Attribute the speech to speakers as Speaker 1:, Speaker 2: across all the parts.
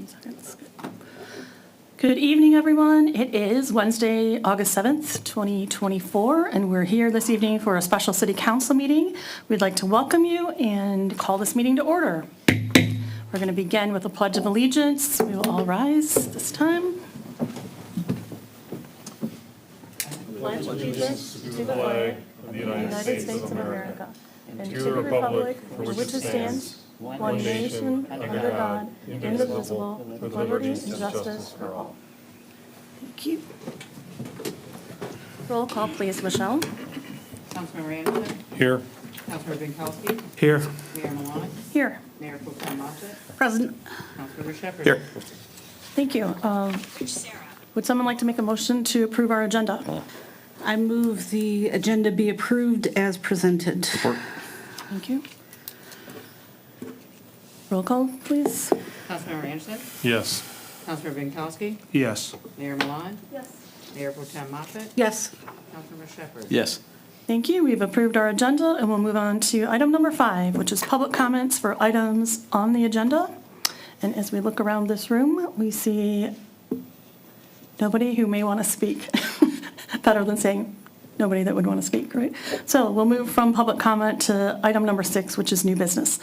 Speaker 1: 15 seconds. Good evening, everyone. It is Wednesday, August 7th, 2024, and we're here this evening for a special city council meeting. We'd like to welcome you and call this meeting to order. We're going to begin with a pledge of allegiance. We will all rise this time. Pledge allegiance to the flag of the United States of America and to the republic for which it stands, one nation, under God, indivisible, with liberty and justice for all. Thank you. Roll call, please, Michelle.
Speaker 2: Councilmember Anderson.
Speaker 3: Here.
Speaker 2: Councilmember Binkowski.
Speaker 3: Here.
Speaker 2: Mayor Milan.
Speaker 1: Here.
Speaker 2: Mayor Pro Tem Moffitt.
Speaker 1: Present.
Speaker 2: Councilmember Shepherd.
Speaker 3: Here.
Speaker 1: Thank you. Would someone like to make a motion to approve our agenda?
Speaker 4: I move the agenda be approved as presented.
Speaker 1: Thank you. Roll call, please.
Speaker 2: Councilmember Anderson.
Speaker 3: Yes.
Speaker 2: Councilmember Binkowski.
Speaker 3: Yes.
Speaker 2: Mayor Milan.
Speaker 1: Yes.
Speaker 2: Mayor Pro Tem Moffitt.
Speaker 4: Yes.
Speaker 2: Councilmember Shepherd.
Speaker 3: Yes.
Speaker 1: Thank you. We've approved our agenda, and we'll move on to item number 5, which is public comments for items on the agenda. And as we look around this room, we see nobody who may want to speak. Better than saying nobody that would want to speak, right? So we'll move from public comment to item number 6, which is new business.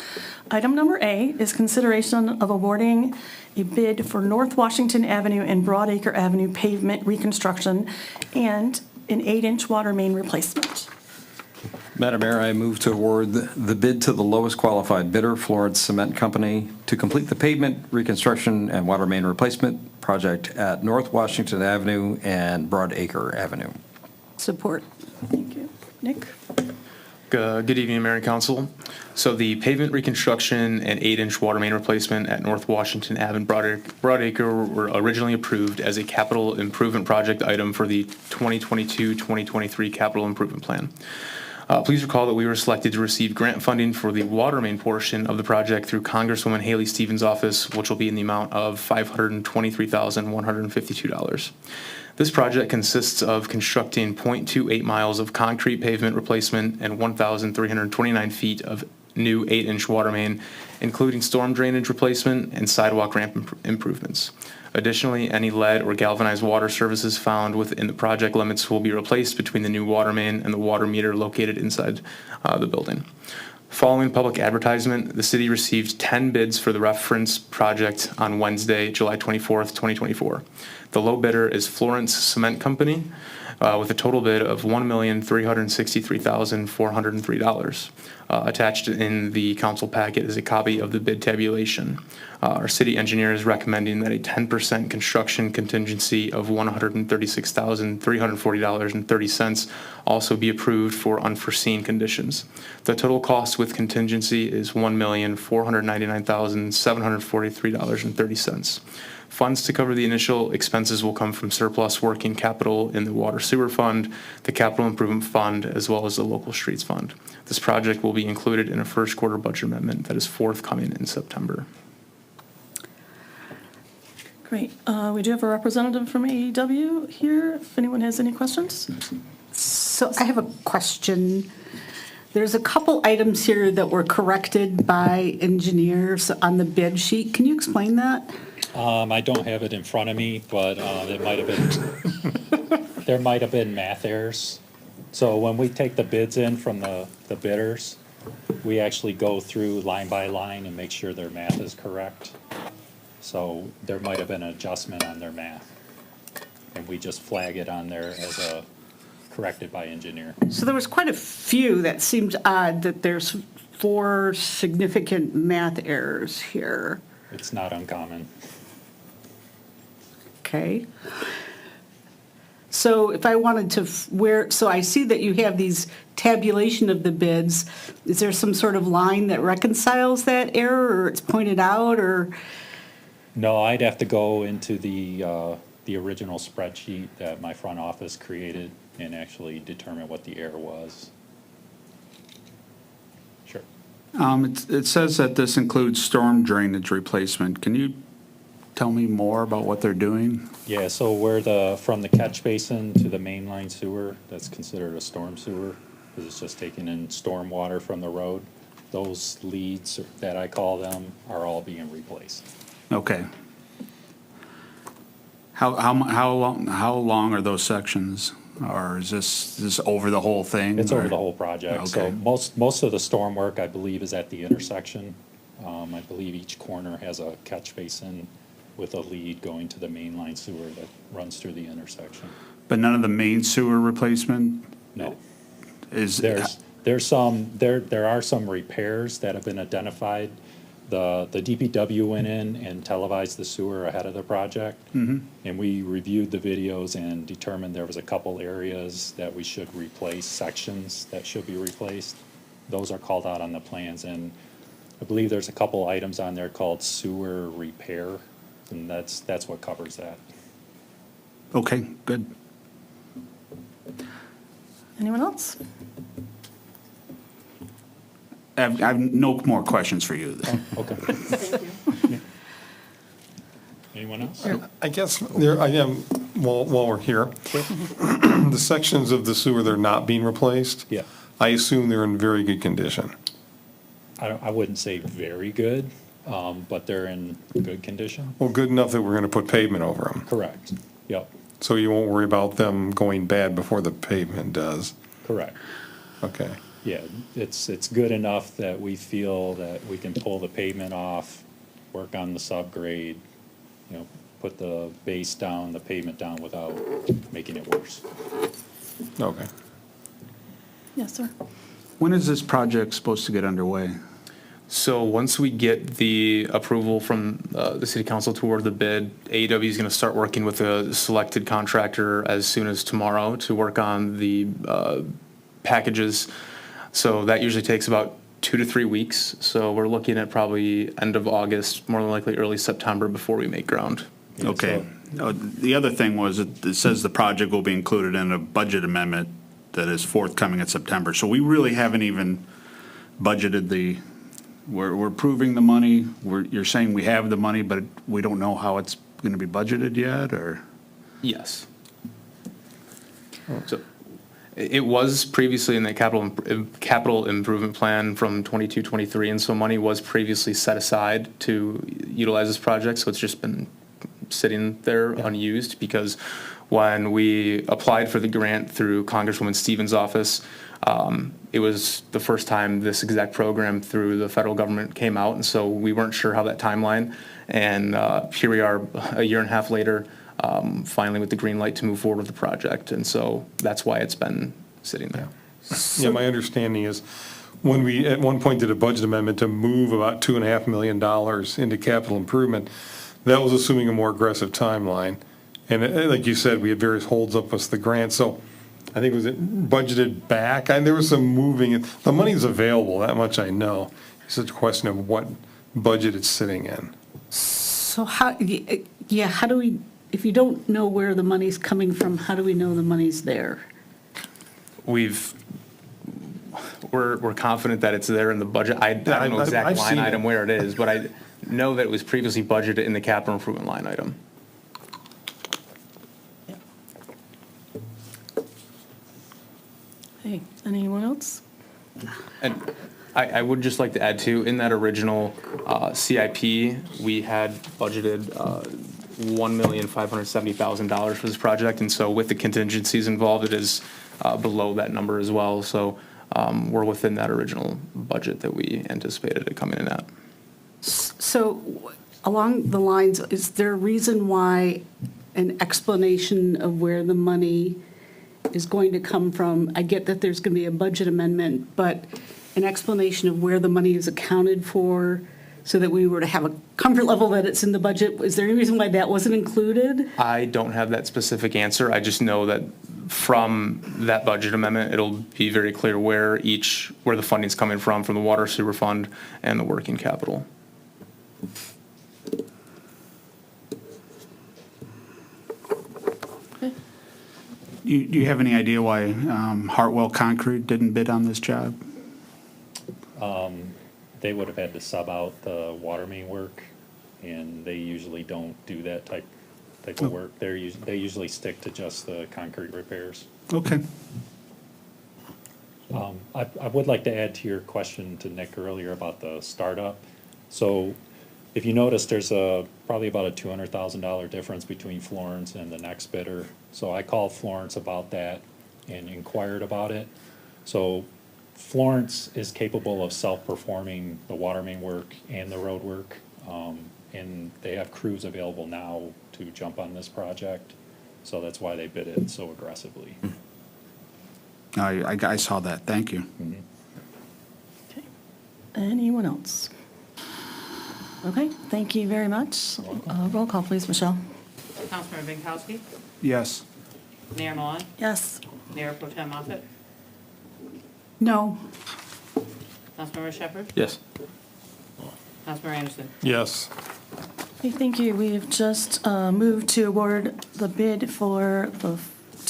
Speaker 1: Item number A is consideration of awarding a bid for North Washington Avenue and Broadacre Avenue pavement reconstruction and an 8-inch water main replacement.
Speaker 5: Madam Mayor, I move to award the bid to the lowest qualified bidder, Florence Cement Company, to complete the pavement reconstruction and water main replacement project at North Washington Avenue and Broadacre Avenue.
Speaker 4: Support.
Speaker 1: Thank you. Nick?
Speaker 3: Good evening, Mayor and Council. So the pavement reconstruction and 8-inch water main replacement at North Washington Ave and Broadacre were originally approved as a capital improvement project item for the 2022-2023 capital improvement plan. Please recall that we were selected to receive grant funding for the water main portion of the project through Congresswoman Haley Stevens' office, which will be in the amount of $523,152. This project consists of constructing 0.28 miles of concrete pavement replacement and 1,329 feet of new 8-inch water main, including storm drainage replacement and sidewalk ramp improvements. Additionally, any lead or galvanized water services found within the project limits will be replaced between the new water main and the water meter located inside the building. Following public advertisement, the city received 10 bids for the reference project on Wednesday, July 24th, 2024. The low bidder is Florence Cement Company with a total bid of $1,363,403. Attached in the council packet is a copy of the bid tabulation. Our city engineer is recommending that a 10% construction contingency of $136,340.30 also be approved for unforeseen conditions. The total cost with contingency is $1,499,743.30. Funds to cover the initial expenses will come from surplus working capital in the Water Sewer Fund, the Capital Improvement Fund, as well as the Local Streets Fund. This project will be included in a first quarter budget amendment that is forthcoming in September.
Speaker 1: Great. We do have a representative from AEW here, if anyone has any questions.
Speaker 4: So I have a question. There's a couple items here that were corrected by engineers on the bid sheet. Can you explain that?
Speaker 6: I don't have it in front of me, but it might have been, there might have been math errors. So when we take the bids in from the bidders, we actually go through line by line and make sure their math is correct. So there might have been an adjustment on their math. And we just flag it on there as a corrected by engineer.
Speaker 4: So there was quite a few that seemed odd that there's 4 significant math errors here.
Speaker 6: It's not uncommon.
Speaker 4: Okay. So if I wanted to, so I see that you have these tabulation of the bids. Is there some sort of line that reconciles that error, or it's pointed out, or?
Speaker 6: No, I'd have to go into the original spreadsheet that my front office created and actually determine what the error was. Sure.
Speaker 7: It says that this includes storm drainage replacement. Can you tell me more about what they're doing?
Speaker 6: Yeah, so where from the catch basin to the mainline sewer, that's considered a storm sewer, because it's just taking in storm water from the road. Those leads that I call them are all being replaced.
Speaker 7: Okay. How long are those sections? Or is this over the whole thing?
Speaker 6: It's
Speaker 7: or-
Speaker 6: over the whole project. So
Speaker 7: Okay.
Speaker 6: most of the storm work, I believe, is at the intersection. I believe each corner has a catch basin with a lead going to the main line sewer that runs through the intersection.
Speaker 7: But none of the main sewer replacement
Speaker 6: No.
Speaker 7: is?
Speaker 6: There are some repairs that have been identified. The DPW went in and televised the sewer ahead of the project. And we reviewed the videos and determined there was a couple areas that we should replace, sections that should be replaced. Those are called out on the plans, and I believe there's a couple items on there called sewer repair, and that's what covers that.
Speaker 7: Okay, good.
Speaker 1: Anyone else?
Speaker 7: I have no more questions for you.
Speaker 6: Okay. Anyone else?
Speaker 8: I guess there, I am, while we're here, the sections of the sewer that are not being replaced.
Speaker 6: Yeah.
Speaker 8: I assume they're in very good condition.
Speaker 6: I wouldn't say very good, but they're in good condition.
Speaker 8: Well, good enough that we're going to put pavement over them.
Speaker 6: Correct. Yep,
Speaker 8: So you won't worry about them going bad before the pavement does.
Speaker 6: correct.
Speaker 8: Okay.
Speaker 6: Yeah, it's good enough that we feel that we can pull the pavement off, work on the subgrade, put the base down, the pavement down without making it worse.
Speaker 8: Okay.
Speaker 1: Yes, sir.
Speaker 7: When is this project supposed to get underway?
Speaker 3: So once we get the approval from the city council to award the bid, AEW is going to start working with a selected contractor as soon as tomorrow to work on the packages. So that usually takes about 2 to 3 weeks. So we're looking at probably end of August, more than likely early September before we make ground.
Speaker 7: Okay. The other thing was, it says the project will be included in a budget amendment that is forthcoming in September. So we really haven't even budgeted we're approving the money. You're saying we have the money, but we don't know how it's going to be budgeted yet, or?
Speaker 3: Yes. So it was previously in the capital improvement plan from 22-23, and so money was previously set aside to utilize this project, so it's just been sitting there unused, because when we applied for the grant through Congresswoman Stevens' office, it was the first time this exact program through the federal government came out, and so we weren't sure how that timeline, and here we are a year and a half later, finally with the green light to move forward with the project, and so that's why it's been sitting there.
Speaker 8: Yeah, my understanding is when we at one point did a budget amendment to move about $2.5 million into capital improvement, that was assuming a more aggressive timeline. And like you said, we had various holds up with the grant, so I think was it budgeted back? And there was some moving. The money's available, that much I know. It's just a question of what budget it's sitting in.
Speaker 4: So how do we, if you don't know where the money's coming from, how do we know the money's there?
Speaker 3: We're confident that it's there in the budget. I don't know exact
Speaker 8: I've
Speaker 3: line
Speaker 8: seen
Speaker 3: item
Speaker 8: it.
Speaker 3: where it is, but I know that it was previously budgeted in the capital improvement line item.
Speaker 1: Hey, anyone else?
Speaker 3: And I would just like to add too, in that original CIP, we had budgeted $1,570,000 for this project, and so with the contingencies involved, it is below that number as well. So we're within that original budget that we anticipated it coming in at.
Speaker 4: So along the lines, is there a reason why an explanation of where the money is going to come from? I get that there's going to be a budget amendment, but an explanation of where the money is accounted for so that we were to have a comfort level that it's in the budget. Is there any reason why that wasn't included?
Speaker 3: I don't have that specific answer. I just know that from that budget amendment, it'll be very clear where the funding's coming from the water sewer fund and the working capital.
Speaker 7: Do you have any idea why Hartwell Concrete didn't bid on this job?
Speaker 6: They would have had to sub out the water main work, and they usually don't do that type of work. They usually stick to just the concrete repairs.
Speaker 7: Okay.
Speaker 6: I would like to add to your question to Nick earlier about the startup. So if you notice, there's probably about a $200,000 difference between Florence and the next bidder. So I called Florence about that and inquired about it. So Florence is capable of self-performing the water main work and the road work. And they have crews available now to jump on this project. So that's why they bid it so aggressively.
Speaker 7: I saw that, thank you.
Speaker 1: Okay. Anyone else? Okay, thank you very much. Roll call, please, Michelle.
Speaker 2: Councilmember Binkowski,
Speaker 7: Yes.
Speaker 2: Mayor Milan,
Speaker 1: Yes.
Speaker 2: Mayor Pro Tem Moffett,
Speaker 4: No.
Speaker 2: Councilmember Shepherd,
Speaker 3: Yes.
Speaker 2: Councilmember Anderson.
Speaker 8: Yes.
Speaker 1: Okay, thank you. We've just moved to award the bid to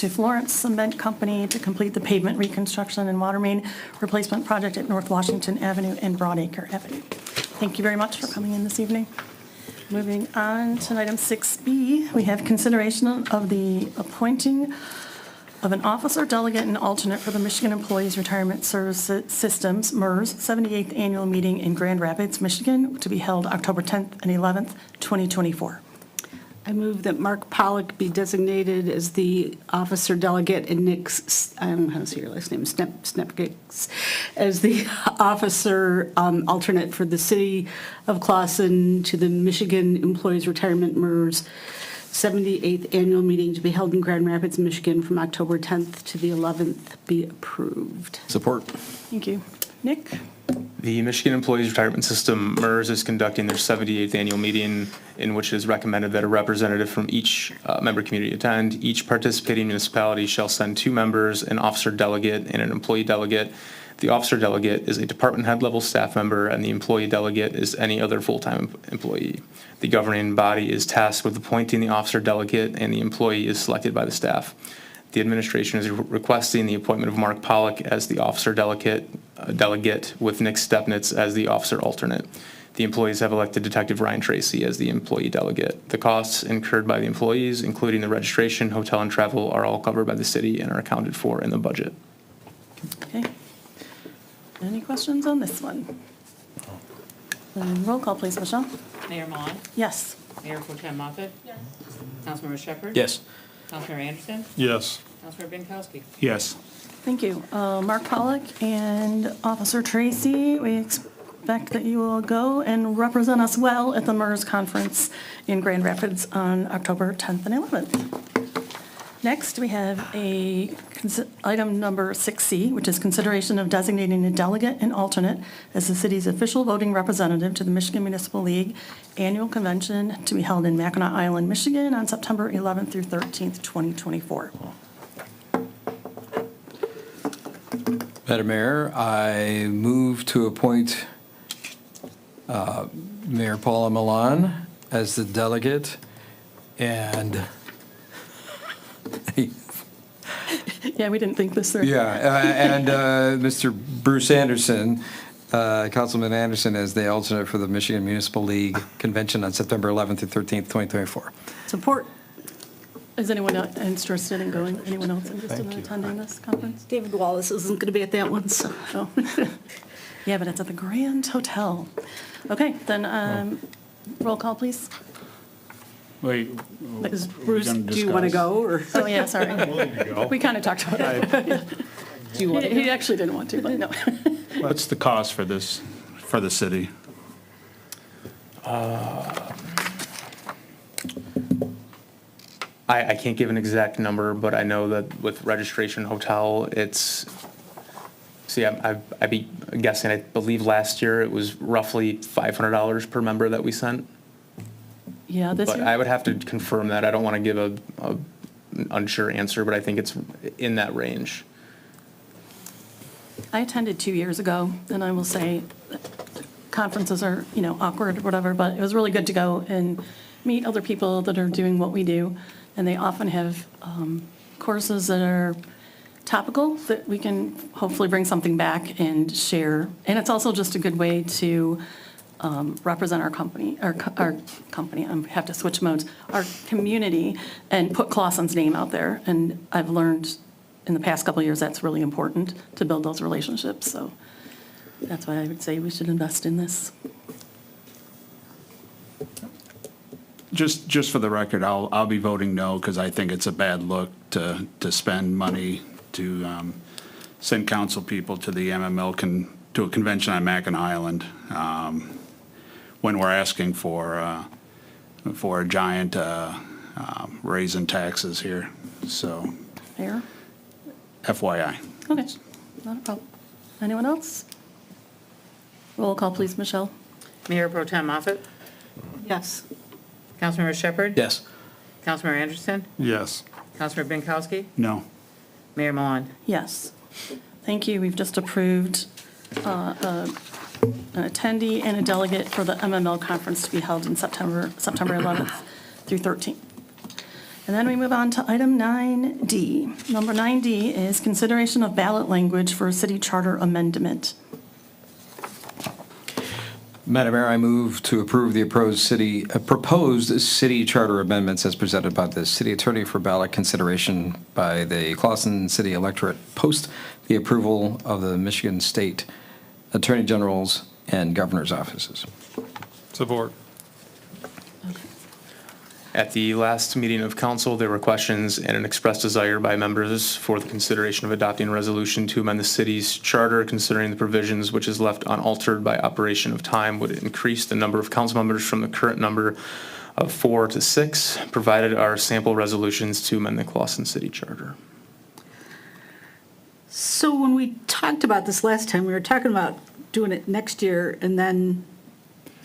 Speaker 1: Florence Cement Company to complete the pavement reconstruction and water main replacement project at North Washington Avenue and Broadacre Avenue. Thank you very much for coming in this evening. Moving on to item 6B, we have consideration of the appointing of an officer, delegate, and alternate for the Michigan Employees Retirement Service Systems, MERS, 78th Annual Meeting in Grand Rapids, Michigan, to be held October 10th and 11th, 2024.
Speaker 4: I move that Mark Pollock be designated as the officer delegate and Nick, I don't know how to say your last name, Snepkicks, as the officer alternate for the city of Clawson to the Michigan Employees Retirement MERS 78th Annual Meeting to be held in Grand Rapids, Michigan from October 10th to the 11th be approved.
Speaker 5: Support.
Speaker 1: Thank you. Nick?
Speaker 3: The Michigan Employees Retirement System, MERS, is conducting their 78th annual meeting, in which it is recommended that a representative from each member community attend. Each participating municipality shall send 2 members, an officer delegate and an employee delegate. The officer delegate is a department head level staff member, and the employee delegate is any other full-time employee. The governing body is tasked with appointing the officer delegate, and the employee is selected by the staff. The administration is requesting the appointment of Mark Pollock as the officer delegate with Nick Stepnitz as the officer alternate. The employees have elected Detective Ryan Tracy as the employee delegate. The costs incurred by the employees, including the registration, hotel, and travel, are all covered by the city and are accounted for in the budget.
Speaker 1: Okay. Any questions on this one? Then roll call, please, Michelle.
Speaker 2: Mayor Milan,
Speaker 1: Yes.
Speaker 2: Mayor Pro Tem Moffett. Yes. Councilmember Shepherd.
Speaker 5: Yes.
Speaker 2: Councilmember Anderson,
Speaker 8: Yes.
Speaker 2: Councilmember Binkowski.
Speaker 7: Yes.
Speaker 1: Thank you. Mark Pollock and Officer Tracy, we expect that you will go and represent us well at the MERS conference in Grand Rapids on October 10th and 11th. Next, we have item number 6C, which is consideration of designating a delegate and alternate as the city's official voting representative to the Michigan Municipal League Annual Convention to be held in Mackinac Island, Michigan on September 11th through 13th, 2024.
Speaker 5: Madam Mayor, I move to appoint Mayor Paula Milan as the delegate and
Speaker 1: Yeah, we didn't think this through.
Speaker 5: and Mr. Bruce Anderson, Councilman Anderson, as the alternate for the Michigan Municipal League Convention on September 11th through 13th, 2024.
Speaker 1: Support. Is anyone interested in going? Anyone else interested in attending this conference?
Speaker 4: David Wallace isn't going to be at that one, so.
Speaker 1: Oh. Yeah, but it's at the Grand Hotel. Okay, then roll call, please.
Speaker 7: Wait.
Speaker 4: Is Bruce, do you want to go, or
Speaker 1: Oh, yeah, sorry. We kind of talked about it.
Speaker 4: do you want to go?
Speaker 1: He actually didn't want to, but no.
Speaker 7: What's the cost for this, for the city?
Speaker 3: I can't give an exact number, but I know that with registration hotel, it's, see, I'd be guessing, I believe last year it was roughly $500 per member that we sent.
Speaker 1: Yeah, this
Speaker 3: But I
Speaker 1: year,
Speaker 3: would have to confirm that. I don't want to give a unsure answer, but I think it's in that range.
Speaker 1: I attended 2 years ago, and I will say, conferences are, awkward or whatever, but it was really good to go and meet other people that are doing what we do. And they often have courses that are topical that we can hopefully bring something back and share. And it's also just a good way to represent our company, I have to switch modes, our community, and put Clawson's name out there. And I've learned in the past couple of years that's really important to build those relationships. So that's why I would say we should invest in this.
Speaker 7: Just for the record, I'll be voting no, because I think it's a bad look to spend money to send council people to the MML, to a convention on Mackinac Island, when we're asking for a giant raise in taxes here. So
Speaker 1: Fair?
Speaker 7: FYI.
Speaker 1: Okay, not a problem. Anyone else? Roll call, please, Michelle.
Speaker 2: Mayor Pro Tem Moffett,
Speaker 4: Yes.
Speaker 2: Councilmember Shepherd.
Speaker 3: Yes.
Speaker 2: Councilmember Anderson,
Speaker 8: Yes.
Speaker 2: Councilmember Binkowski,
Speaker 7: No.
Speaker 2: Mayor Milan.
Speaker 1: Yes. Thank you. We've just approved an attendee and a delegate for the MML conference to be held in September 11th through 13th. And then we move on to item 9D. Number 9D is consideration of ballot language for a city charter amendment.
Speaker 5: Madam Mayor, I move to approve the proposed city charter amendments as presented by the city attorney for ballot consideration by the Clawson City Electorate post the approval of the Michigan State Attorney General's and Governor's offices.
Speaker 8: Support.
Speaker 3: At the last meeting of council, there were questions and an expressed desire by members for the consideration of adopting a resolution to amend the city's charter, considering the provisions which is left unaltered by operation of time would increase the number of council members from the current number of 4 to 6, provided our sample resolutions to amend the Clawson City Charter.
Speaker 4: So when we talked about this last time, we were talking about doing it next year, and then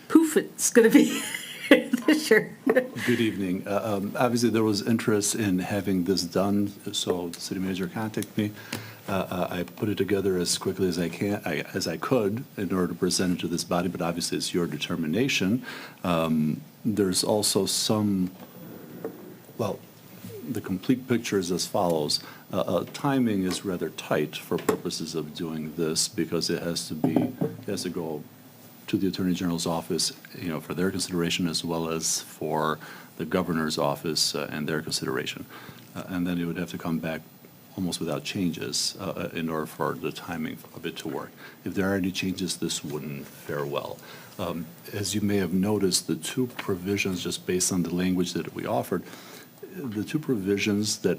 Speaker 4: poof, it's going to be this year.
Speaker 9: Good evening. Obviously, there was interest in having this done, so the city manager contacted me. I put it together as quickly as I could in order to present it to this body, but obviously it's your determination. There's also the complete picture is as follows. Timing is rather tight for purposes of doing this because it has to go to the Attorney General's office, for their consideration, as well as for the Governor's office and their consideration. And then it would have to come back almost without changes in order for the timing of it to work. If there are any changes, this wouldn't fare well. As you may have noticed, the two provisions, just based on the language that we offered, the two provisions that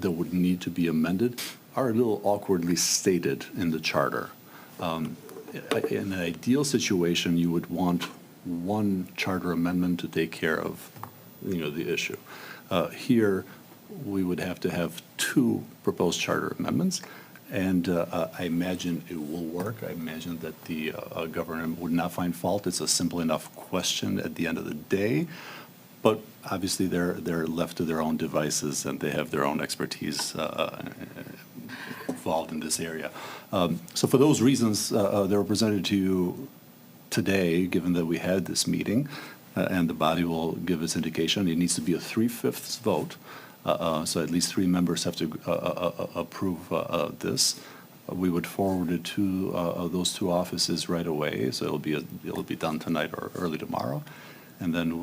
Speaker 9: would need to be amended are a little awkwardly stated in the charter. In an ideal situation, you would want one charter amendment to take care of, the issue. Here, we would have to have two proposed charter amendments, and I imagine it will work. I imagine that the governor would not find fault. It's a simple enough question at the end of the day, but obviously they're left to their own devices, and they have their own expertise involved in this area. So for those reasons, they were presented to you today, given that we had this meeting, and the body will give its indication. It needs to be a 3/5 vote, so at least 3 members have to approve this. We would forward it to those two offices right away, so it'll be done tonight or early tomorrow, and then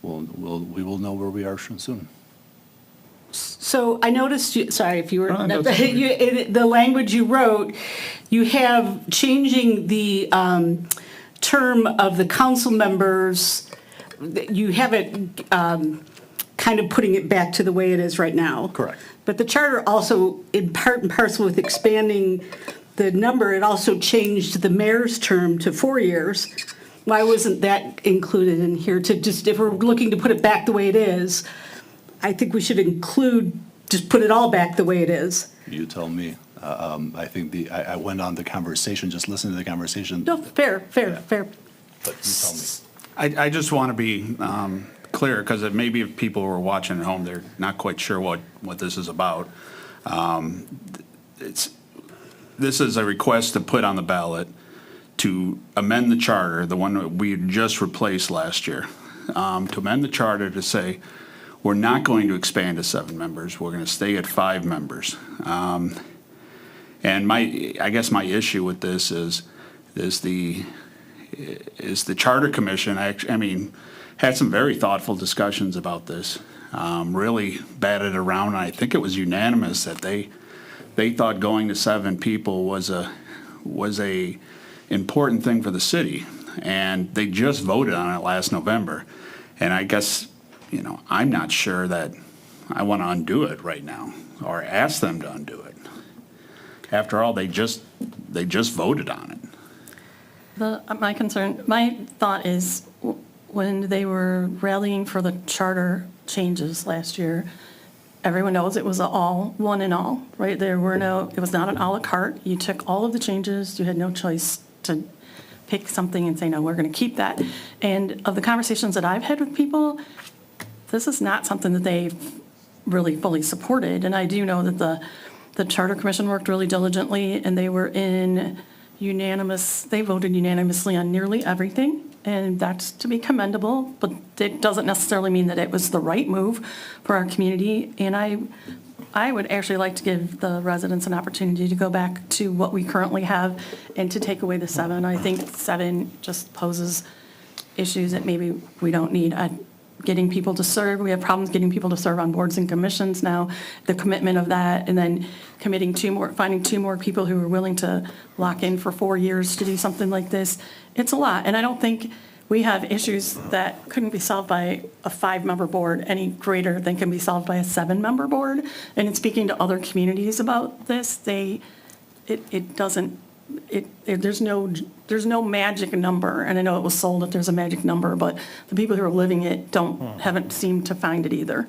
Speaker 9: we will know where we are soon.
Speaker 4: So I noticed, sorry if you were,
Speaker 8: No, that's okay.
Speaker 4: the language you wrote, you have changing the term of the council members, you have it kind of putting it back to the way it is right now.
Speaker 9: Correct.
Speaker 4: But the charter also, in part and parcel with expanding the number, it also changed the mayor's term to 4 years. Why wasn't that included in here to just, if we're looking to put it back the way it is, I think we should just put it all back the way it is.
Speaker 9: You tell me. I think I went on the conversation, just listening to the conversation.
Speaker 4: No, fair.
Speaker 9: But you tell me.
Speaker 7: I just want to be clear, because maybe if people were watching at home, they're not quite sure what this is about. This is a request to put on the ballot to amend the charter, the one that we just replaced last year, to amend the charter to say, we're not going to expand to 7 members. We're going to stay at 5 members. And I guess my issue with this is the Charter Commission, had some very thoughtful discussions about this, really batted around, and I think it was unanimous that they thought going to 7 people was a important thing for the city, and they just voted on it last November. And I guess, I'm not sure that I want to undo it right now or ask them to undo it. After all, they just voted on it.
Speaker 1: My thought is, when they were rallying for the charter changes last year, everyone knows it was all, one and all, right? It was not an à la carte. You took all of the changes, you had no choice to pick something and say, no, we're going to keep that. And of the conversations that I've had with people, this is not something that they've really fully supported. And I do know that the Charter Commission worked really diligently, and they voted unanimously on nearly everything. And that's to be commendable, but it doesn't necessarily mean that it was the right move for our community. And I would actually like to give the residents an opportunity to go back to what we currently have and to take away the 7. I think 7 just poses issues that maybe we don't need. Getting people to serve, we have problems getting people to serve on boards and commissions now, the commitment of that, and then finding 2 more people who are willing to lock in for 4 years to do something like this. It's a lot, and I don't think we have issues that couldn't be solved by a 5-member board any greater than can be solved by a 7-member board. And in speaking to other communities about this, there's no magic number, and I know it was sold that there's a magic number, but the people who are living it haven't seemed to find it either.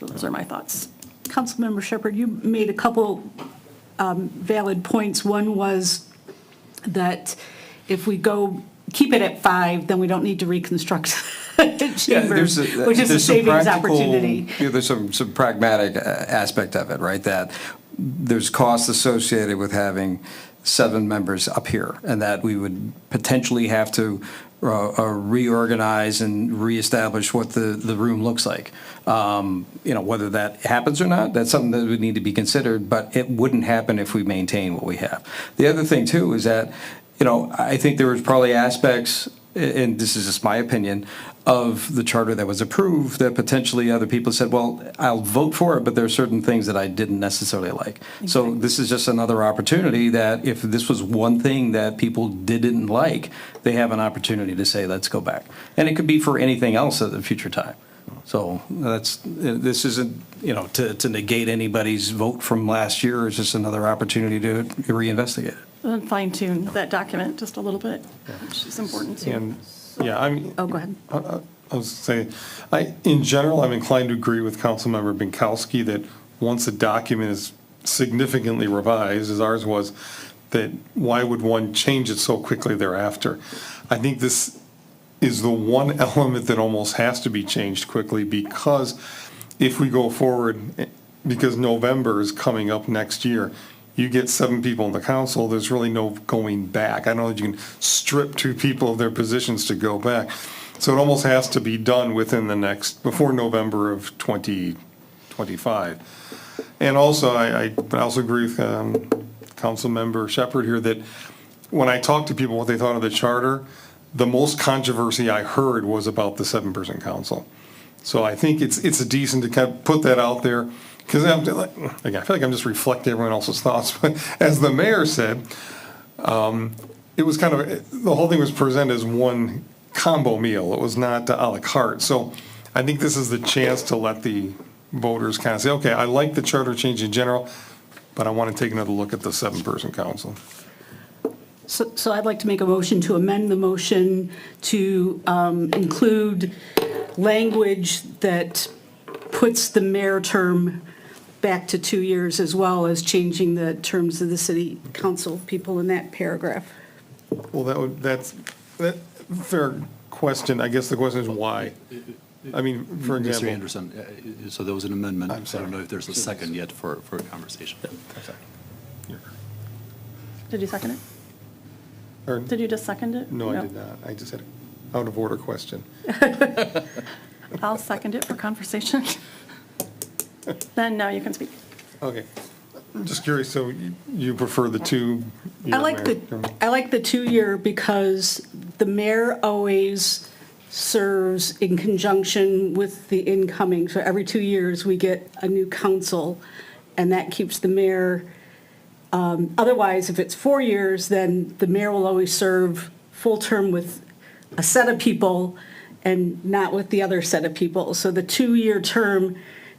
Speaker 1: So those are my thoughts.
Speaker 4: Councilmember Shepherd, you made a couple valid points. One was that if we keep it at 5, then we don't need to reconstruct chambers, which is a savings opportunity.
Speaker 5: There's some pragmatic aspect of it, right? That there's costs associated with having 7 members up here, and that we would potentially have to reorganize and reestablish what the room looks like. Whether that happens or not, that's something that would need to be considered, but it wouldn't happen if we maintain what we have. The other thing, too, is that, I think there was probably aspects, and this is just my opinion, of the charter that was approved that potentially other people said, well, I'll vote for it, but there are certain things that I didn't necessarily like. So this is just another opportunity that if this was one thing that people didn't like, they have an opportunity to say, let's go back. And it could be for anything else at a future time. So this isn't, to negate anybody's vote from last year. It's just another opportunity to reinvestigate it.
Speaker 1: And fine tune that document just a little bit, which is important too.
Speaker 8: And,
Speaker 1: Oh, go ahead.
Speaker 8: I was saying, in general, I'm inclined to agree with Councilmember Binkowski that once a document is significantly revised, as ours was, that why would one change it so quickly thereafter? I think this is the one element that almost has to be changed quickly, because if we go forward, because November is coming up next year, you get 7 people in the council, there's really no going back. I don't know that you can strip 2 people of their positions to go back. So it almost has to be done before November of 2025. And also, I also agree with Councilmember Shepherd here that when I talked to people what they thought of the charter, the most controversy I heard was about the 7-person council. So I think it's a decent to kind of put that out there. Because I feel like I'm just reflecting everyone else's thoughts. But as the mayor said, it was kind of, the whole thing was presented as one combo meal. It was not a la carte. So I think this is the chance to let the voters kind of say, okay, I like the charter change in general, but I want to take another look at the 7-person council.
Speaker 4: So I'd like to make a motion to amend the motion to include language that puts the mayor term back to 2 years, as well as changing the terms of the city council people in that paragraph.
Speaker 8: Well, that's a fair question. I guess the question is why? I mean, for example.
Speaker 9: Mr. Anderson, so there was an amendment.
Speaker 8: I'm sorry.
Speaker 9: I don't know if there's a second yet for a conversation.
Speaker 1: Did you second it?
Speaker 8: Or-
Speaker 1: Did you just second it?
Speaker 8: No, I did not. I just had an out-of-order question.
Speaker 1: I'll second it for conversation. Then now you can speak.
Speaker 8: Okay. Just curious, so you prefer the 2?
Speaker 4: I like the 2-year because the mayor always serves in conjunction with the incoming. So every 2 years, we get a new council, and that keeps the mayor. Otherwise, if it's 4 years, then the mayor will always serve full term with a set of people, and not with the other set of people. So the 2-year term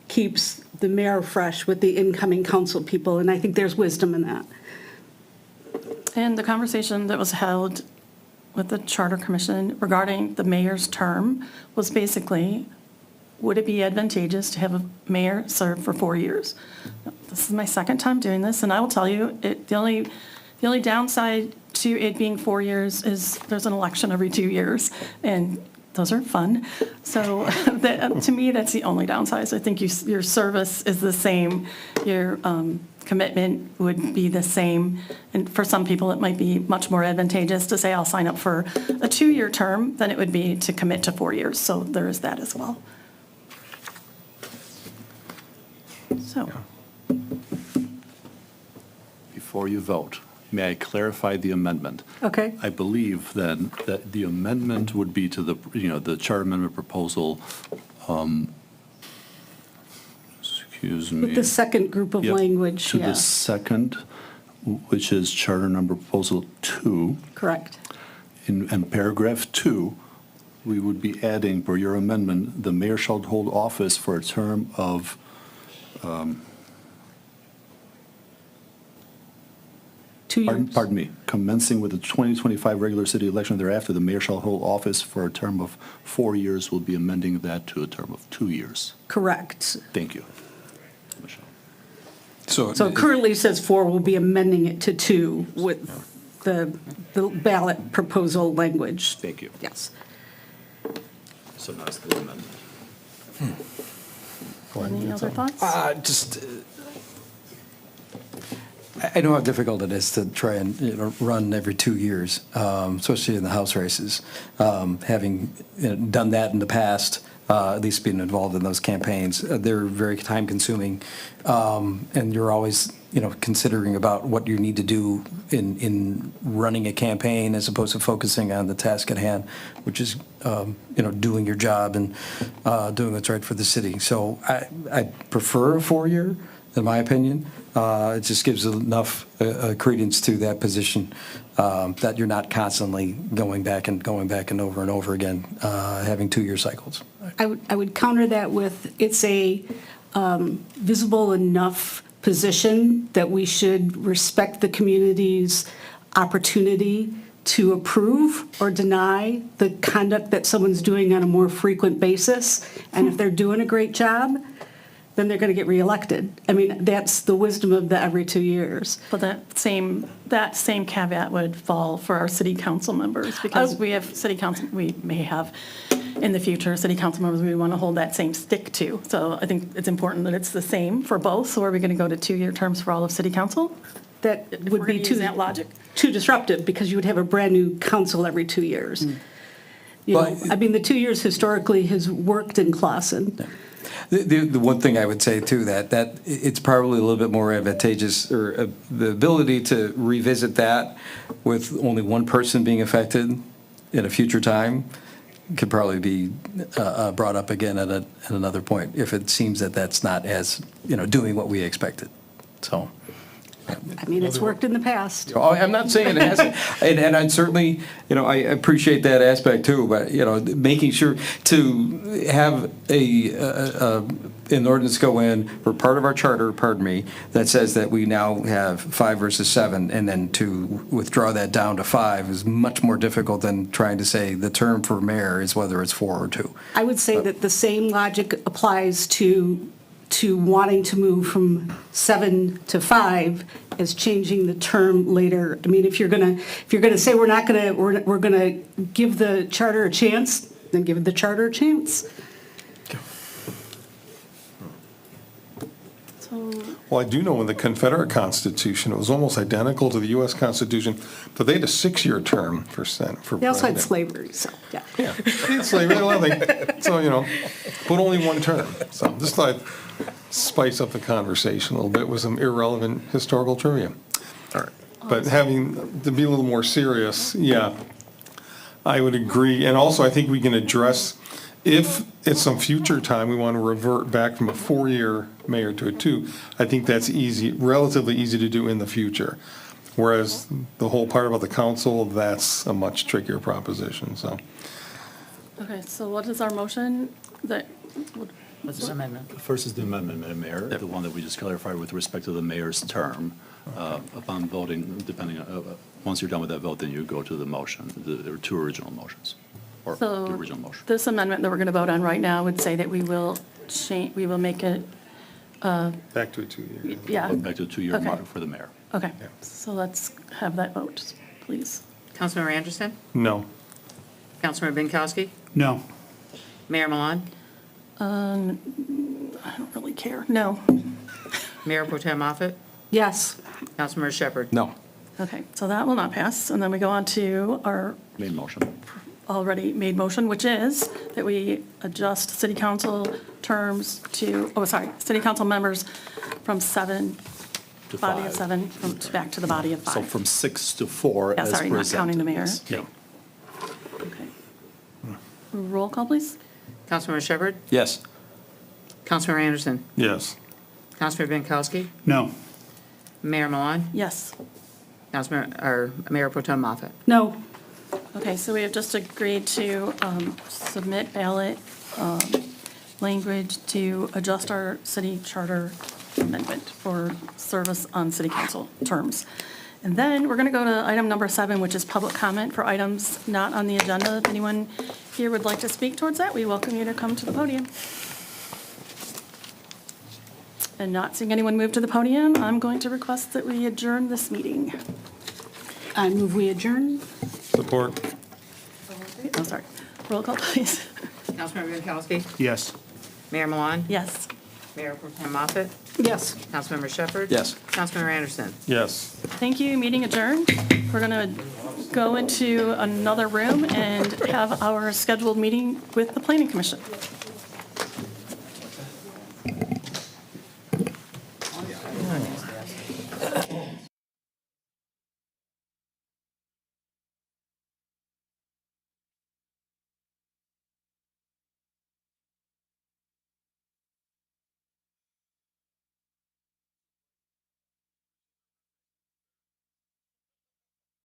Speaker 4: keeps the mayor fresh with the incoming council people, and I think there's wisdom in that.
Speaker 1: And the conversation that was held with the Charter Commission regarding the mayor's term was basically, would it be advantageous to have a mayor serve for 4 years? This is my second time doing this, and I will tell you, the only downside to it being 4 years is there's an election every 2 years, and those are fun. So to me, that's the only downside. So I think your service is the same, your commitment would be the same. And for some people, it might be much more advantageous to say, I'll sign up for a 2-year term than it would be to commit to 4 years. So there is that as well. So,
Speaker 9: Before you vote, may I clarify the amendment?
Speaker 4: Okay?
Speaker 9: I believe then that the amendment would be to the, the charter amendment proposal, excuse me.
Speaker 4: With the second group of
Speaker 9: Yep,
Speaker 4: language,
Speaker 9: To
Speaker 4: yeah,
Speaker 9: the second, which is charter number proposal 2.
Speaker 4: correct.
Speaker 9: In paragraph 2, we would be adding, per your amendment, the mayor shall hold office for a term of,
Speaker 4: Two years.
Speaker 9: pardon me, commencing with the 2025 regular city election thereafter, the mayor shall hold office for a term of 4 years. We'll be amending that to a term of 2 years.
Speaker 4: Correct.
Speaker 9: Thank you, Michelle.
Speaker 4: So currently it says 4, we'll be amending it to 2 with the ballot proposal language.
Speaker 9: Thank you.
Speaker 4: Yes.
Speaker 9: So now it's the amendment.
Speaker 1: any other thoughts?
Speaker 5: I know how difficult it is to try and run every 2 years, especially in the House races. Having done that in the past, at least being involved in those campaigns, they're very time-consuming, and you're always considering about what you need to do in running a campaign as opposed to focusing on the task at hand, which is doing your job and doing what's right for the city. So I prefer a 4-year, in my opinion. It just gives enough credence to that position that you're not constantly going back and over and over again, having 2-year cycles.
Speaker 4: I would counter that with, it's a visible enough position that we should respect the community's opportunity to approve or deny the conduct that someone's doing on a more frequent basis. And if they're doing a great job, then they're going to get reelected. I mean, that's the wisdom of the every 2 years.
Speaker 1: But that same caveat would fall for our city council members, because we have city council, we may have in the future, city council members we want to hold that same stick to. So I think it's important that it's the same for both. So are we going to go to 2-year terms for all of city council?
Speaker 4: That
Speaker 1: If
Speaker 4: would
Speaker 1: we're
Speaker 4: be
Speaker 1: gonna use that logic.
Speaker 4: too disruptive, because you would have a brand-new council every 2 years. I mean, the 2 years historically has worked in Clausen.
Speaker 5: The one thing I would say too, that it's probably a little bit more advantageous, or the ability to revisit that with only one person being affected in a future time could probably be brought up again at another point, if it seems that that's not as, doing what we expected. So.
Speaker 4: I mean, it's worked in the past.
Speaker 5: Oh, I'm not saying it hasn't, and I certainly, I appreciate that aspect too, but, making sure to have an ordinance go in for part of our charter, that says that we now have 5 versus 7, and then to withdraw that down to 5 is much more difficult than trying to say the term for mayor is whether it's 4 or 2.
Speaker 4: I would say that the same logic applies to wanting to move from 7 to 5 as changing the term later. I mean, if you're gonna say we're gonna give the charter a chance, then give the charter a chance.
Speaker 8: Well, I do know in the Confederate Constitution, it was almost identical to the U.S. Constitution, but they had a 6-year term for Senate, for
Speaker 4: They also had
Speaker 8: president.
Speaker 4: slavery, so, yeah.
Speaker 8: Yeah, it's slavery, so, but only one term. So just thought I'd spice up the conversation a little bit with some irrelevant historical trivia. All right. But to be a little more serious, yeah, I would agree. And also, I think we can address, if at some future time we want to revert back from a 4-year mayor to a 2, I think that's relatively easy to do in the future. Whereas the whole part about the council, that's a much trickier proposition, so.
Speaker 1: Okay, so what is our motion that,
Speaker 2: What's the amendment?
Speaker 9: First is the amendment, Madam Mayor, the one that we just clarified with respect to the mayor's term. Upon voting, depending on, once you're done with that vote, then you go to the motion. There are two original motions, or the
Speaker 1: so
Speaker 9: original motion.
Speaker 1: this amendment that we're going to vote on right now would say that we will change, we will make it,
Speaker 8: Back to a 2-year.
Speaker 1: yeah,
Speaker 9: Back to the 2-year
Speaker 1: Okay.
Speaker 9: mark for the mayor.
Speaker 1: okay. So let's have that vote, please.
Speaker 2: Councilmember Anderson?
Speaker 8: No.
Speaker 2: Councilmember Binkowski?
Speaker 7: No.
Speaker 2: Mayor Milan?
Speaker 1: I don't really care. No.
Speaker 2: Mayor Pro Tem Moffett?
Speaker 4: Yes.
Speaker 2: Councilmember Shepherd?
Speaker 5: No.
Speaker 1: Okay, so that will not pass. And then we go on to our
Speaker 9: Main motion.
Speaker 1: already made motion, which is that we adjust city council terms to, city council members from 7,
Speaker 9: To
Speaker 1: body of
Speaker 9: 5.
Speaker 1: 7, back to the body of 5.
Speaker 9: So from 6 to 4
Speaker 1: Yeah,
Speaker 9: as
Speaker 1: sorry, not counting the mayor.
Speaker 9: presented.
Speaker 7: Yeah.
Speaker 1: Okay. Roll call, please.
Speaker 2: Councilmember Shepherd?
Speaker 5: Yes.
Speaker 2: Councilmember Anderson?
Speaker 8: Yes.
Speaker 2: Councilmember Binkowski?
Speaker 7: No.
Speaker 2: Mayor Milan?
Speaker 1: Yes.
Speaker 2: Mayor Pro Tem Moffett?
Speaker 4: No.
Speaker 1: Okay, so we have just agreed to submit ballot language to adjust our city charter amendment for service on city council terms. And then we're going to go to item number 7, which is public comment for items not on the agenda. If anyone here would like to speak towards that, we welcome you to come to the podium. And not seeing anyone move to the podium, I'm going to request that we adjourn this meeting.
Speaker 4: I move we adjourn.
Speaker 8: Support.
Speaker 1: Oh, sorry. Roll call, please.
Speaker 2: Councilmember Binkowski?
Speaker 7: Yes.
Speaker 2: Mayor Milan?
Speaker 1: Yes.
Speaker 2: Mayor Pro Tem Moffett?
Speaker 4: Yes.
Speaker 2: Councilmember Shepherd?
Speaker 5: Yes.
Speaker 2: Councilmember Anderson?
Speaker 8: Yes.
Speaker 1: Thank you, meeting adjourned. We're going to go into another room and have our scheduled meeting with the Planning Commission.